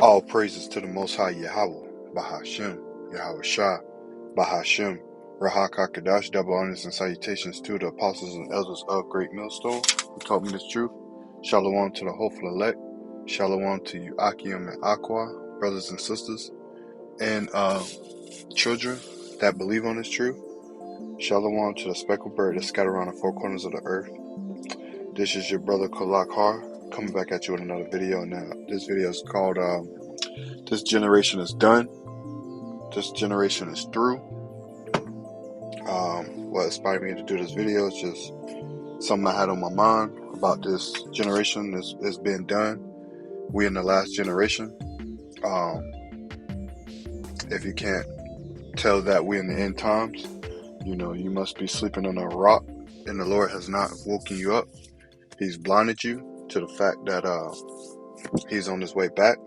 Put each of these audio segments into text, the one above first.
All praises to the Most High Yahweh, Bahashem, Yahweh Shah, Bahashem, Rahak HaKadosh, double honors and salutations to the apostles and elders of Great Millstone who taught me this truth. Shalom to the hopeful elect. Shalom to you, Akim and Aqua, brothers and sisters, and children that believe on this truth. Shalom to the speckled bird that scattered around the four corners of the earth. This is your brother Kolak Har, coming back at you with another video. Now, this video is called This Generation is Done. This Generation is Through. What inspired me to do this video is just something I had on my mind about this generation is being done. We in the last generation. If you can't tell that we in the end times, you know, you must be sleeping on a rock and the Lord has not woken you up. He's blinded you to the fact that he's on his way back.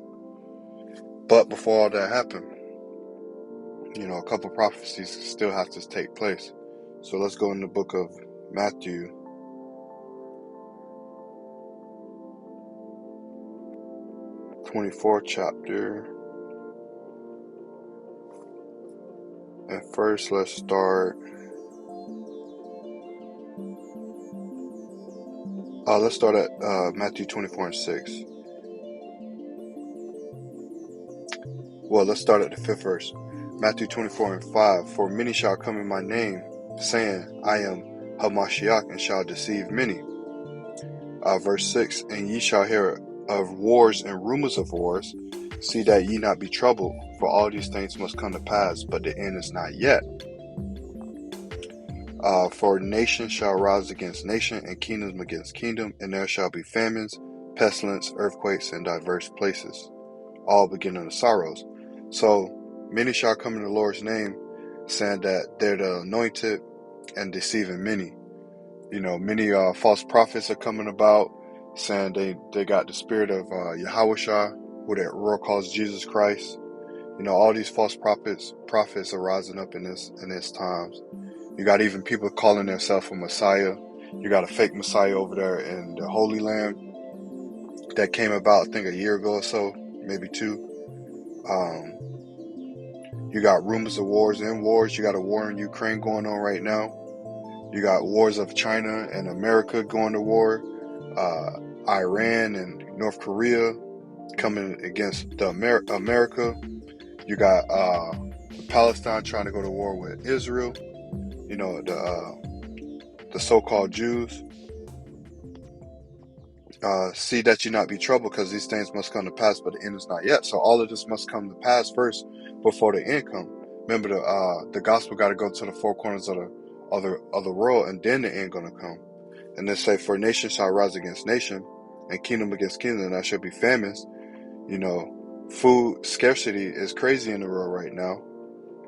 But before all that happened, you know, a couple prophecies still have to take place. So let's go in the book of Matthew. '24th chapter. And first let's start. Let's start at Matthew 24:6. Well, let's start at the 5th verse. Matthew 24:5. For many shall come in my name, saying, I am Hamashiach, and shall deceive many. Verse 6. And ye shall hear of wars and rumors of wars. See that ye not be troubled, for all these things must come to pass, but the end is not yet. For nation shall rise against nation, and kingdom against kingdom, and there shall be famines, pestilence, earthquakes, in diverse places, all beginning of sorrows. So many shall come in the Lord's name, saying that they're the anointed, and deceiving many. You know, many false prophets are coming about, saying they got the spirit of Yahweh Shah, who that world calls Jesus Christ. You know, all these false prophets are rising up in this times. You got even people calling themselves a Messiah. You got a fake Messiah over there in the Holy Land that came about, I think, a year ago or so, maybe two. You got rumors of wars and wars. You got a war in Ukraine going on right now. You got wars of China and America going to war. Iran and North Korea coming against America. You got Palestine trying to go to war with Israel. You know, the so-called Jews. See that you not be troubled, because these things must come to pass, but the end is not yet. So all of this must come to pass first before the end come. Remember, the gospel got to go to the four corners of the world, and then the end gonna come. And they say, for nation shall rise against nation, and kingdom against kingdom, and there shall be famines. You know, food scarcity is crazy in the world right now.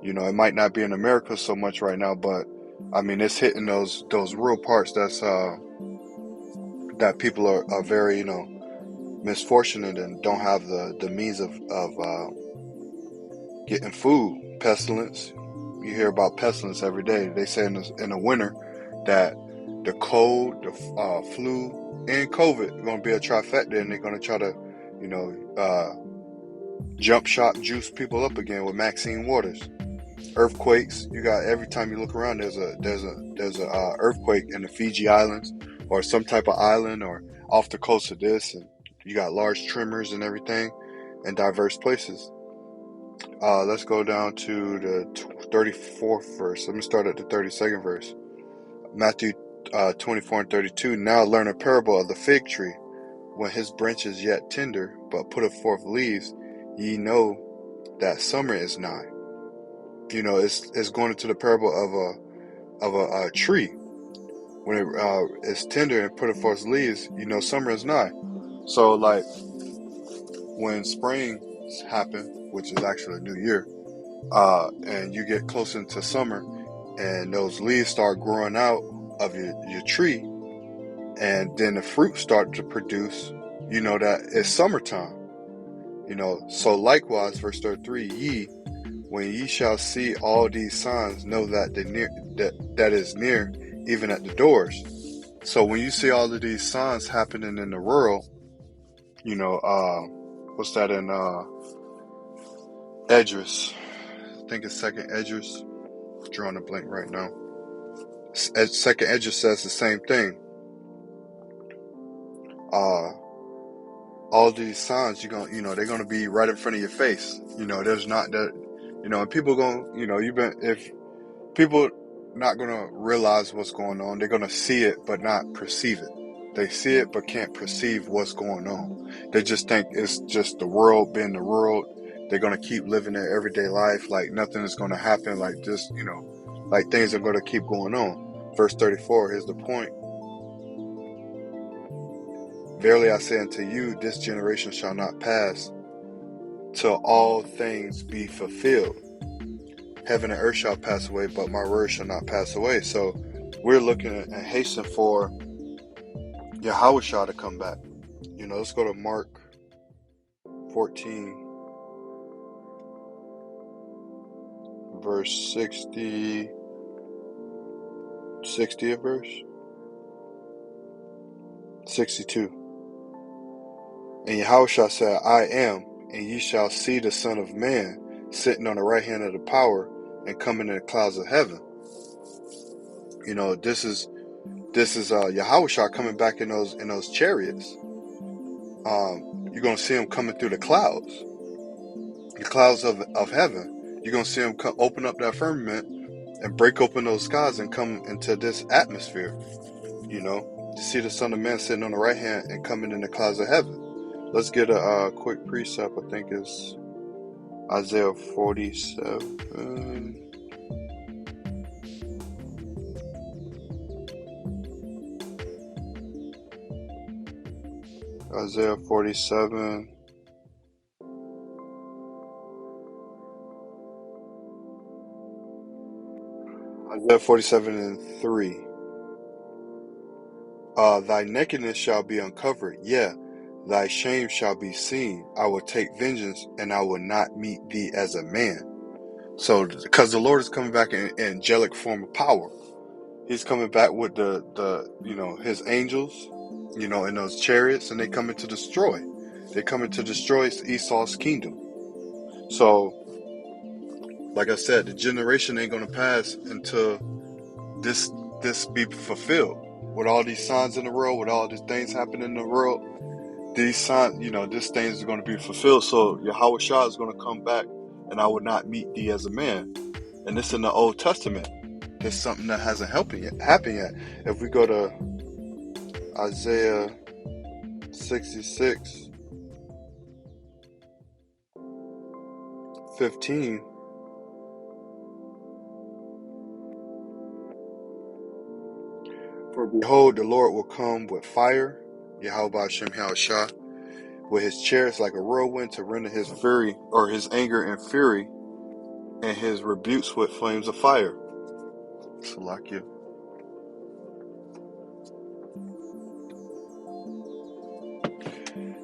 You know, it might not be in America so much right now, but I mean, it's hitting those rural parts that's that people are very, you know, misfortunate and don't have the means of getting food. Pestilence. You hear about pestilence every day. They say in the winter that the cold, the flu, and COVID are going to be a trifecta, and they're going to try to, you know, jump shot juice people up again with Maxine waters. Earthquakes. You got, every time you look around, there's a earthquake in the Fiji Islands, or some type of island, or off the coast of this, and you got large tremors and everything in diverse places. Let's go down to the 34th verse. Let me start at the 32nd verse. Matthew 24:32. Now learn a parable of the fig tree. When his branch is yet tender, but putteth forth leaves, ye know that summer is nigh. You know, it's going into the parable of a tree. When it is tender and putteth forth leaves, you know summer is nigh. So, like, when spring happen, which is actually a new year, and you get close into summer, and those leaves start growing out of your tree, and then the fruit start to produce, you know that it's summertime. You know, so likewise, verse 33, ye, when ye shall see all these signs, know that that is near, even at the doors. So when you see all of these signs happening in the world, You know, what's that in Edris? I think it's second Edris. Drawing a blank right now. Second Edris says the same thing. All these signs they're gonna be right in front of your face. There's not that, and people if people not gonna realize what's going on, they're gonna see it but not perceive it. They see it but can't perceive what's going on. They just think it's just the world being the world. They're gonna keep living their everyday life like nothing is gonna happen, like just, like things are gonna keep going on. Verse 34, here's the point. Verily I say unto you, this generation shall not pass till all things be fulfilled. Heaven and earth shall pass away, but my word shall not pass away. So we're looking at and hasten for Yahushua to come back. Let's go to Mark 14, verse 60th verse? 62. And Yahushua said, I am, and ye shall see the Son of Man sitting on the right hand of the power and coming in the clouds of heaven. This is Yahushua coming back in those chariots. You're gonna see him coming through the clouds of heaven. You're gonna see him open up that firmament and break open those skies and come into this atmosphere. To see the Son of Man sitting on the right hand and coming in the clouds of heaven. Let's get a quick precept. I think it's Isaiah 47. Isaiah 47. Isaiah 47 and 3. Thy nakedness shall be uncovered, thy shame shall be seen. I will take vengeance, and I will not meet thee as a man. So, because the Lord is coming back in angelic form of power, He's coming back with His angels, in those chariots, and they coming to destroy. They're coming to destroy Esau's kingdom. So, like I said, the generation ain't gonna pass until this be fulfilled. With all these signs in the world, with all these things happening in the world, these signs, these things are going to be fulfilled. So Yahushua is going to come back, and I will not meet thee as a man. And this in the Old Testament. There's something that hasn't happened yet. If we go to Isaiah 66, 15. For behold, the Lord will come with fire, Yahweh Hashem Yahushua, with his chariots like a whirlwind to render his fury, or his anger and fury, and his rebukes with flames of fire. Salakia.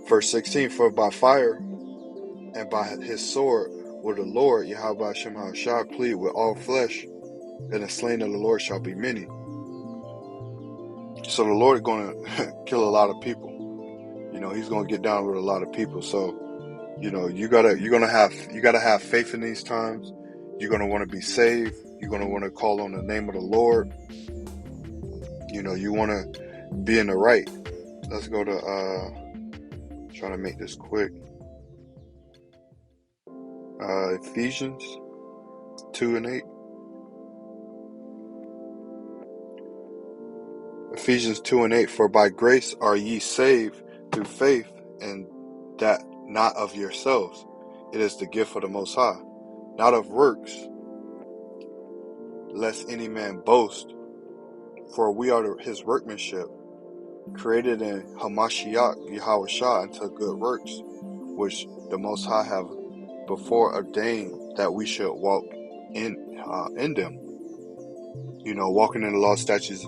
Verse 16, for by fire and by his sword will the Lord, Yahweh Hashem Yahushua, plead with all flesh, and the slain of the Lord shall be many. So the Lord is going to kill a lot of people. He's going to get down with a lot of people. So, you gotta have faith in these times. You're going to want to be saved. You're going to want to call on the name of the Lord. You want to be in the right. Let's go to, trying to make this quick. Ephesians 2 and 8. Ephesians 2 and 8, for by grace are ye saved through faith, and that not of yourselves. It is the gift of the Most High, not of works, lest any man boast. For we are his workmanship, created in Hamashiach Yahushua unto good works, which the Most High have before ordained that we should walk in them. Walking in the law, statutes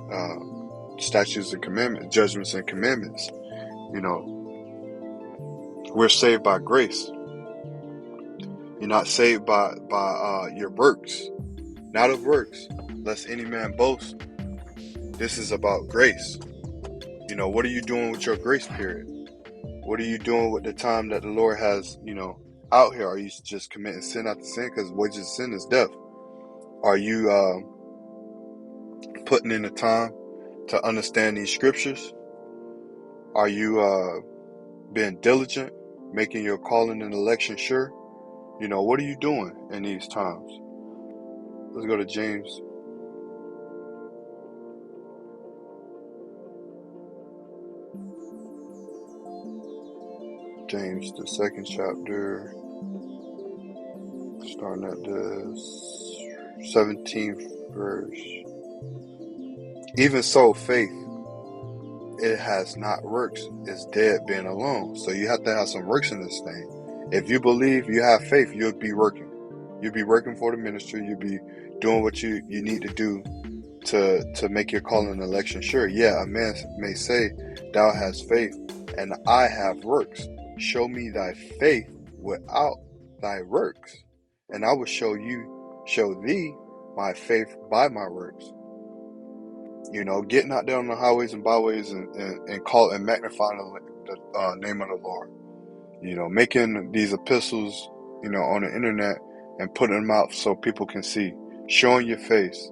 and commandments, judgments and commandments. We're saved by grace. You're not saved by your works, not of works, lest any man boast. This is about grace. What are you doing with your grace period? What are you doing with the time that the Lord has, out here? Are you just committing sin after sin? Because wages of sin is death. Are you putting in the time to understand these scriptures? Are you being diligent, making your calling and election sure? What are you doing in these times? Let's go to James. James, the 2nd chapter, starting at the 17th verse. Even so, faith, it has not works, is dead being alone. So you have to have some works in this thing. If you believe, you have faith, you'll be working. You'll be working for the ministry. You'll be doing what you need to do to make your calling and election sure. Yeah, a man may say, thou hast faith, and I have works. Show me thy faith without thy works, and I will show thee my faith by my works. Getting out there on the highways and byways and call and magnifying the name of the Lord. Making these epistles, on the internet and putting them out so people can see. Showing your face,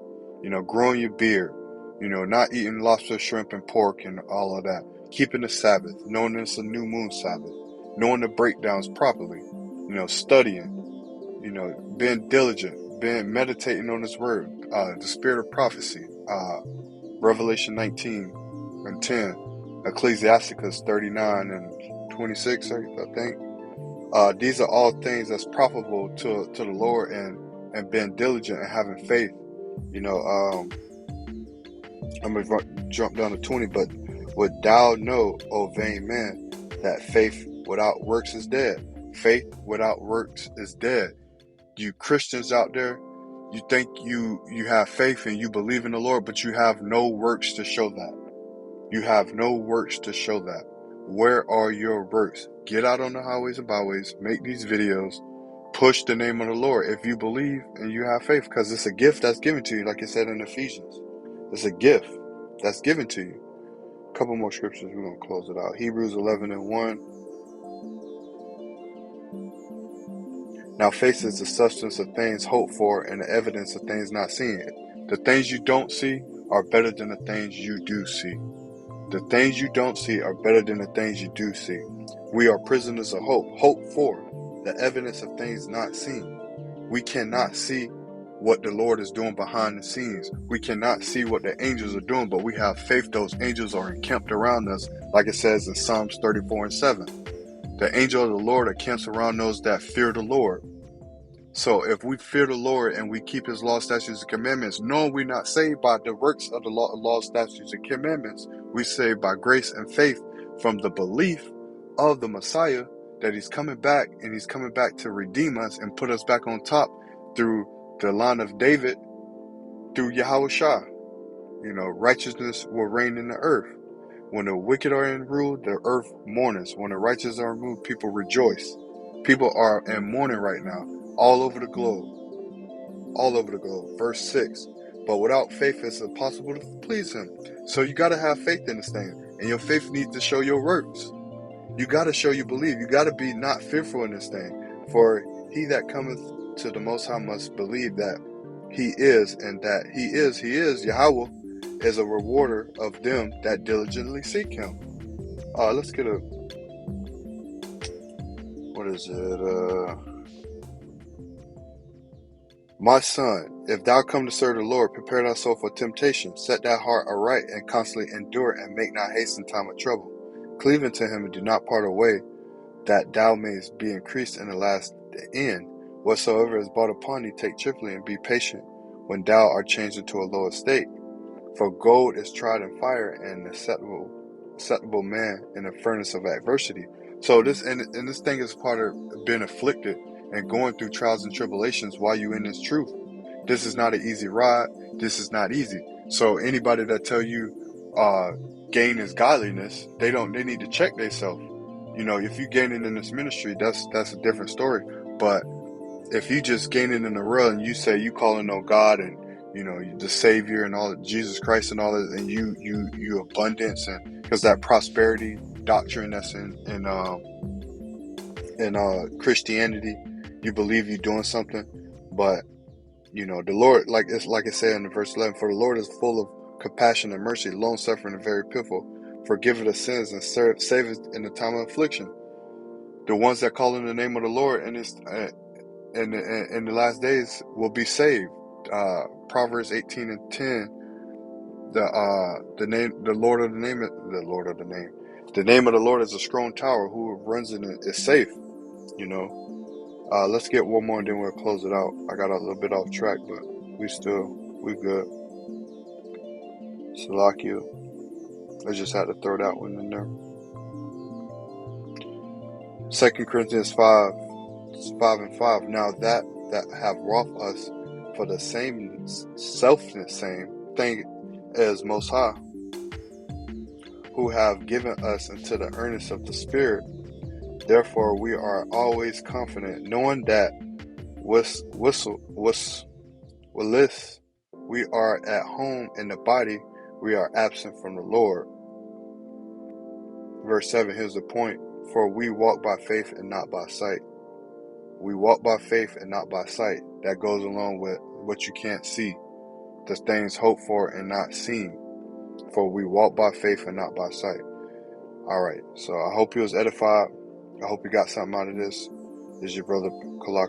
growing your beard, not eating lobster, shrimp, and pork and all of that. Keeping the Sabbath, knowing it's a new moon Sabbath, knowing the breakdowns properly, studying, being diligent, being meditating on His word, the spirit of prophecy, Revelation 19 and 10, Ecclesiasticus 39 and 26, I think. These are all things that's profitable to the Lord, and being diligent and having faith. I'm going to jump down to 20, but would thou know, O vain man, that faith without works is dead? Faith without works is dead. You Christians out there, you think you have faith and you believe in the Lord, but you have no works to show that. You have no works to show that. Where are your works? Get out on the highways and byways, make these videos, push the name of the Lord if you believe and you have faith, because it's a gift that's given to you, like it said in Ephesians. It's a gift that's given to you. A couple more scriptures, we're going to close it out. Hebrews 11 and 1. Now faith is the substance of things hoped for and the evidence of things not seen. The things you don't see are better than the things you do see. The things you don't see are better than the things you do see. We are prisoners of hope. Hope for the evidence of things not seen. We cannot see what the Lord is doing behind the scenes. We cannot see what the angels are doing, but we have faith those angels are encamped around us, like it says in Psalms 34 and 7. The angel of the Lord encamps around those that fear the Lord. So if we fear the Lord and we keep His law, statutes, and commandments, knowing we're not saved by the works of the law, statutes, and commandments, we saved by grace and faith from the belief of the Messiah that He's coming back, and He's coming back to redeem us and put us back on top through the line of David, through Yahweh Shah. Righteousness will reign in the earth. When the wicked are in rule, the earth mourns. When the righteous are removed, people rejoice. People are in mourning right now, all over the globe. All over the globe. Verse 6. But without faith, it's impossible to please Him. So you got to have faith in this thing. And your faith needs to show your works. You got to show you believe. You got to be not fearful in this thing. For he that cometh to the Most High must believe that He is, and that He is, Yahweh, is a rewarder of them that diligently seek Him. Let's get what is it? My son, if thou come to serve the Lord, prepare thyself for temptation. Set thy heart aright, and constantly endure, and make not haste in time of trouble. Cleave unto Him, and do not part away, that thou mayest be increased in the last end. Whatsoever is brought upon thee, take cheerfully, and be patient, when thou art changed into a low estate. For gold is tried in fire, and acceptable man in the furnace of adversity. So this thing is part of being afflicted and going through trials and tribulations while you in this truth. This is not an easy ride. This is not easy. So anybody that tell you gain is godliness, they need to check themselves. If you gaining in this ministry, that's a different story. But if you just gaining in the world and you say you calling on God and the Savior and all, Jesus Christ and all that, and you abundance, and because that prosperity doctrine that's in Christianity. You believe you're doing something, but the Lord, like it said in verse 11, for the Lord is full of compassion and mercy, long suffering and very pitiful, forgiveth us sins and saveth in the time of affliction. The ones that call in the name of the Lord in the last days will be saved. Proverbs 18:10. The name the Lord of the name the Lord of the name. The name of the Lord is a strong tower. Who runs in it is safe. Let's get one more and then we'll close it out. I got a little bit off track, but we good. Salakia. I just had to throw that one in there. 2 Corinthians 5:5. Now that have wrought us for the same thing as Most High, who have given us into the earnest of the Spirit. Therefore we are always confident, knowing that we are at home in the body, we are absent from the Lord. Verse 7, here's the point. For we walk by faith and not by sight. We walk by faith and not by sight. That goes along with what you can't see. The things hoped for and not seen. For we walk by faith and not by sight. Alright, so I hope you was edified. I hope you got something out of this. This is your brother Kalak.